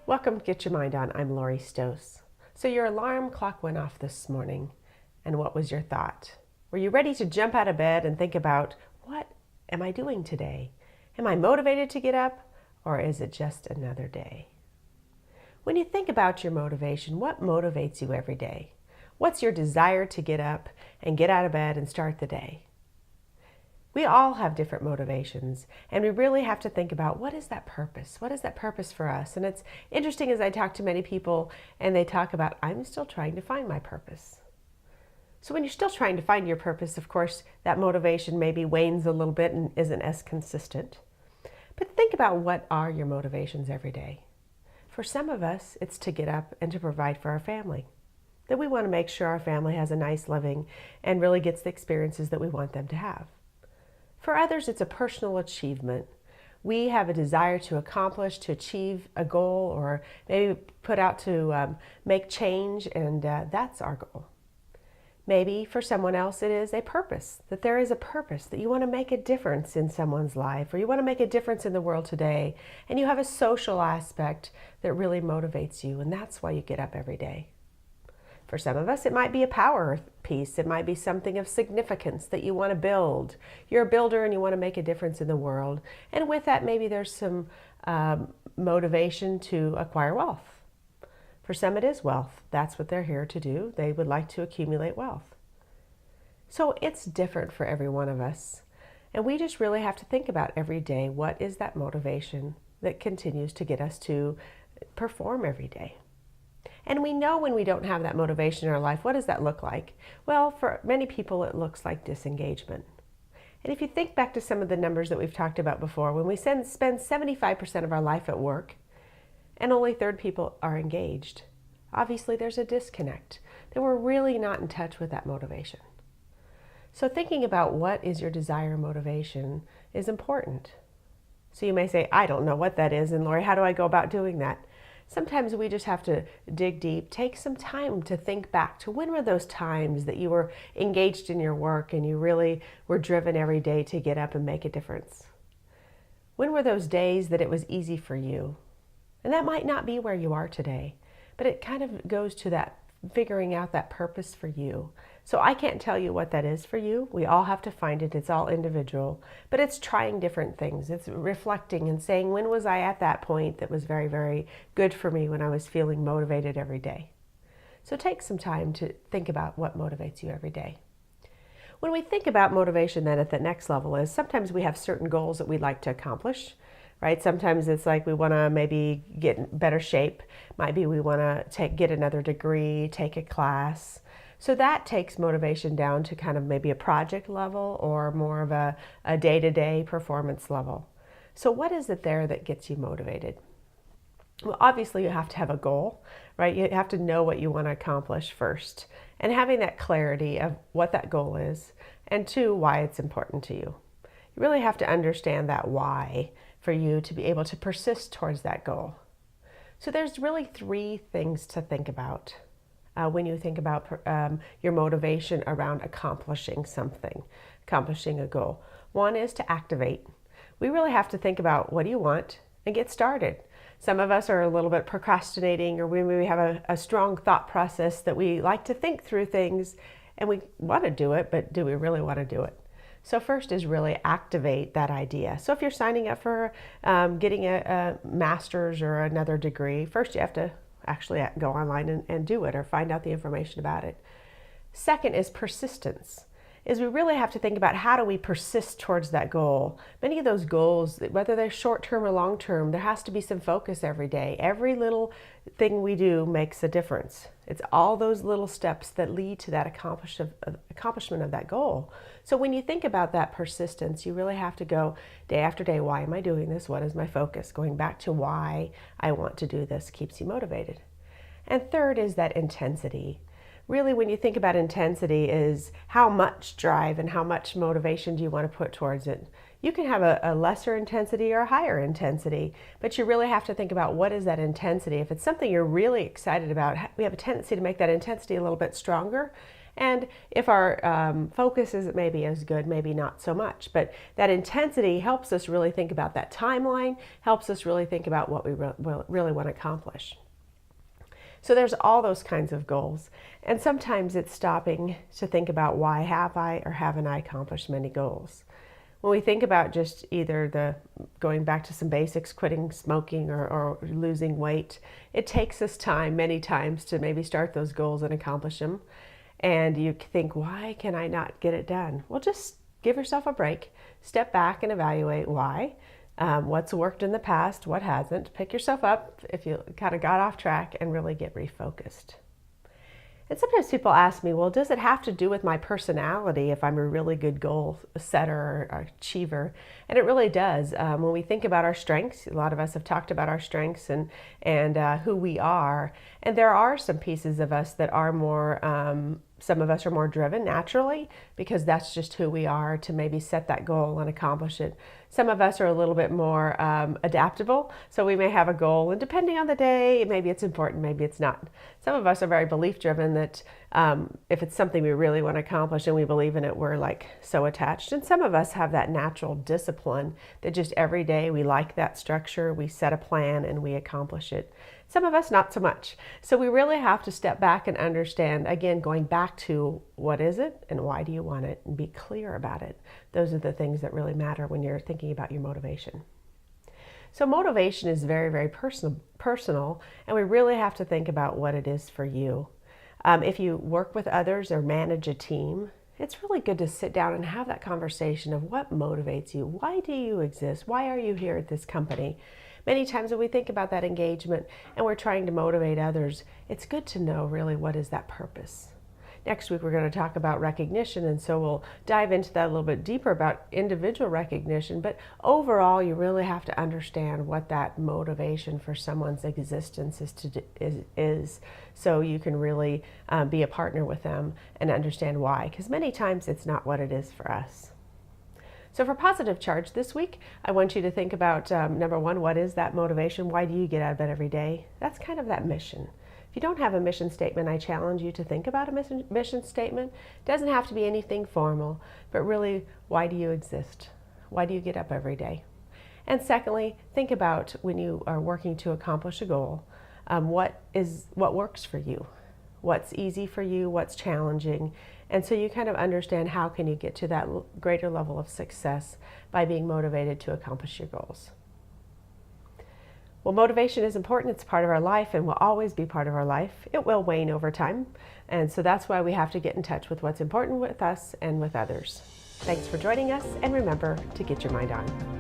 Welcome to Get Your Mind On. I'm Lori Stoss. So your alarm clock went off this morning, and what was your thought? Were you ready to jump out of bed and think about, what am I doing today? Am I motivated to get up, or is it just another day? When you think about your motivation, what motivates you every day? What's your desire to get up and get out of bed and start the day? We all have different motivations, and we really have to think about, what is that purpose? What is that purpose for us? And it's interesting as I talk to many people and they talk about, I'm still trying to find my purpose. So when you're still trying to find your purpose, of course, that motivation maybe wanes a little bit and isn't as consistent. But think about, what are your motivations every day? For some of us, it's to get up and to provide for our family. That we want to make sure our family has a nice living and really gets the experiences that we want them to have. For others, it's a personal achievement. We have a desire to accomplish, to achieve a goal, or maybe put out to make change, and that's our goal. Maybe for someone else it is a purpose, that there is a purpose, that you want to make a difference in someone's life, or you want to make a difference in the world today, and you have a social aspect that really motivates you, and that's why you get up every day. For some of us, it might be a power piece. It might be something of significance that you want to build. You're a builder and you want to make a difference in the world. And with that, maybe there's some motivation to acquire wealth. For some, it is wealth. That's what they're here to do. They would like to accumulate wealth. So it's different for every one of us. And we just really have to think about every day, what is that motivation that continues to get us to perform every day? And we know when we don't have that motivation in our life, what does that look like? Well, for many people, it looks like disengagement. And if you think back to some of the numbers that we've talked about before, when we spend 75% of our life at work and only third people are engaged, obviously there's a disconnect, that we're really not in touch with that motivation. So thinking about what is your desire and motivation is important. So you may say, I don't know what that is, and Lori, how do I go about doing that? Sometimes we just have to dig deep, take some time to think back to, when were those times that you were engaged in your work and you really were driven every day to get up and make a difference? When were those days that it was easy for you? And that might not be where you are today, but it kind of goes to that figuring out that purpose for you. So I can't tell you what that is for you. We all have to find it. It's all individual, but it's trying different things. It's reflecting and saying, when was I at that point that was very, very good for me, when I was feeling motivated every day? So take some time to think about what motivates you every day. When we think about motivation then at the next level is, sometimes we have certain goals that we'd like to accomplish. Right? Sometimes it's like we want to maybe get in better shape. Might be we want to get another degree, take a class. So that takes motivation down to kind of maybe a project level or more of a day-to-day performance level. So what is it there that gets you motivated? Well, obviously you have to have a goal, right? You have to know what you want to accomplish first, and having that clarity of what that goal is, and two, why it's important to you. You really have to understand that why for you to be able to persist towards that goal. So there's really three things to think about when you think about your motivation around accomplishing something, accomplishing a goal. One is to activate. We really have to think about, what do you want, and get started. Some of us are a little bit procrastinating, or we maybe have a strong thought process that we like to think through things and we want to do it, but do we really want to do it? So first is really activate that idea. So if you're signing up for getting a master's or another degree, first you have to actually go online and do it, or find out the information about it. Second is persistence. Is we really have to think about, how do we persist towards that goal? Many of those goals, whether they're short-term or long-term, there has to be some focus every day. Every little thing we do makes a difference. It's all those little steps that lead to that accomplishment of that goal. So when you think about that persistence, you really have to go day after day, why am I doing this? What is my focus? Going back to why I want to do this keeps you motivated. And third is that intensity. Really, when you think about intensity, is how much drive and how much motivation do you want to put towards it? You can have a lesser intensity or a higher intensity, but you really have to think about, what is that intensity? If it's something you're really excited about, we have a tendency to make that intensity a little bit stronger. And if our focus isn't maybe as good, maybe not so much. But that intensity helps us really think about that timeline, helps us really think about what we really want to accomplish. So there's all those kinds of goals. And sometimes it's stopping to think about why have I or haven't I accomplished many goals. When we think about just either the going back to some basics, quitting smoking or losing weight, it takes us time many times to maybe start those goals and accomplish them. And you think, why can I not get it done? Well, just give yourself a break, step back and evaluate why. What's worked in the past, what hasn't. Pick yourself up if you kind of got off track and really get refocused. And sometimes people ask me, well, does it have to do with my personality if I'm a really good goal setter or achiever? And it really does. When we think about our strengths, a lot of us have talked about our strengths and who we are. And there are some pieces of us that are more, some of us are more driven naturally because that's just who we are to maybe set that goal and accomplish it. Some of us are a little bit more adaptable, so we may have a goal, and depending on the day, maybe it's important, maybe it's not. Some of us are very belief-driven that if it's something we really want to accomplish and we believe in it, we're like so attached. And some of us have that natural discipline that just every day we like that structure, we set a plan, and we accomplish it. Some of us not so much. So we really have to step back and understand, again, going back to what is it and why do you want it, and be clear about it. Those are the things that really matter when you're thinking about your motivation. So motivation is very, very personal, and we really have to think about what it is for you. If you work with others or manage a team, it's really good to sit down and have that conversation of what motivates you. Why do you exist? Why are you here at this company? Many times when we think about that engagement and we're trying to motivate others, it's good to know really what is that purpose. Next week we're going to talk about recognition, and so we'll dive into that a little bit deeper about individual recognition, but overall you really have to understand what that motivation for someone's existence is so you can really be a partner with them and understand why, because many times it's not what it is for us. So for positive charge this week, I want you to think about, number one, what is that motivation? Why do you get out of bed every day? That's kind of that mission. If you don't have a mission statement, I challenge you to think about a mission statement. It doesn't have to be anything formal, but really, why do you exist? Why do you get up every day? And secondly, think about when you are working to accomplish a goal, what works for you? What's easy for you? What's challenging? And so you kind of understand how can you get to that greater level of success by being motivated to accomplish your goals. Well, motivation is important. It's part of our life and will always be part of our life. It will wane over time. And so that's why we have to get in touch with what's important with us and with others. Thanks for joining us, and remember to get your mind on.